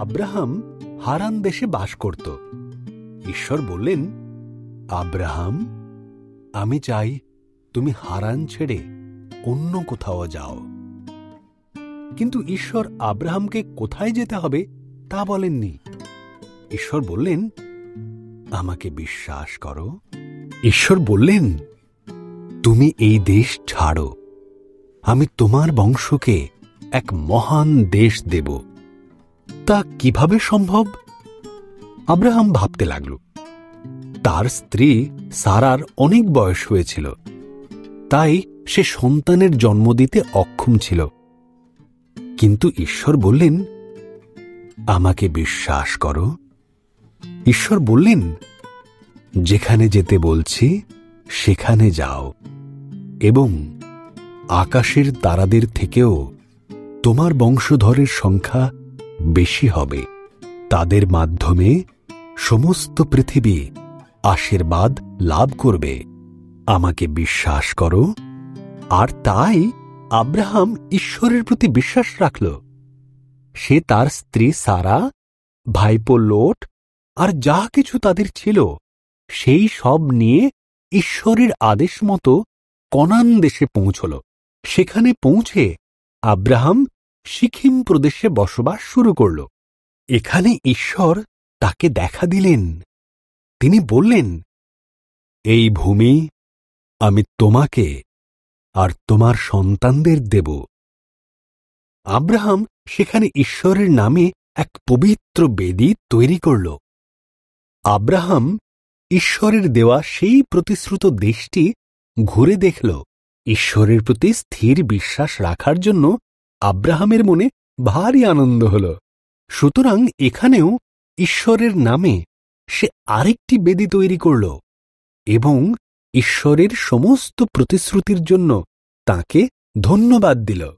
Abraham হারান দেশে বাস করত। ঈশ্বর বললেন, আব্রাহাম, আমি চাই তুমি হারান ছেড়ে অন্য কোথাও যাও। কিন্তু ঈশ্বর আব্রাহামকে কোথায় যেতে হবে তা বলেননি। ঈশ্বর বললেন, আমাকে বিশ্বাস করো। ঈশ্বর বললেন, তুমি এই দেশ ছাড়ো, আমি তোমার বংশকে এক মহান দেশ দেব। তা কিভাবে সম্ভব? আব্রাহাম ভাবতে লাগল। তার স্ত্রী সারার অনেক বয়স হয়েছিল, তাই সে সন্তানের জন্ম দিতে অক্ষম ছিল। কিন্তু ঈশ্বর বললেন, আমাকে বিশ্বাস করো। ঈশ্বর বললেন, যেখানে যেতে বলছি সেখানে যাও, এবং আকাশের তারাদের থেকেও তোমার বংশধরের সংখ্যা বেশি হবে। তাদের মাধ্যমে সমস্ত পৃথিবী আশীর্বাদ লাভ করবে। আমাকে বিশ্বাস করো। আর তাই আব্রাহাম ঈশ্বরের প্রতি বিশ্বাস রাখল। সে তার স্ত্রী সারা, ভাইপো লোট আর যা কিছু তাদের ছিল সেই সব নিয়ে ঈশ্বরের আদেশ মতো কনান দেশে পৌঁছল। সেখানে পৌঁছে আব্রাহাম সিকিম প্রদেশে বসবাস শুরু করল। এখানে ঈশ্বর তাকে দেখা দিলেন। তিনি বললেন, এই ভূমি আমি তোমাকে আর তোমার সন্তানদের দেব। আব্রাহাম সেখানে ঈশ্বরের নামে এক পবিত্র বেদী তৈরি করল। আব্রাহাম ঈশ্বরের দেওয়া সেই প্রতিশ্রুত দেশটি ঘুরে দেখল। ঈশ্বরের প্রতি স্থির বিশ্বাস রাখার জন্য আব্রাহামের মনে ভারী আনন্দ হল। সুতরাং এখানেও ঈশ্বরের নামে সে আরেকটি বেদী তৈরি করল এবং ঈশ্বরের সমস্ত প্রতিশ্রুতির জন্য তাকে ধন্যবাদ দিল।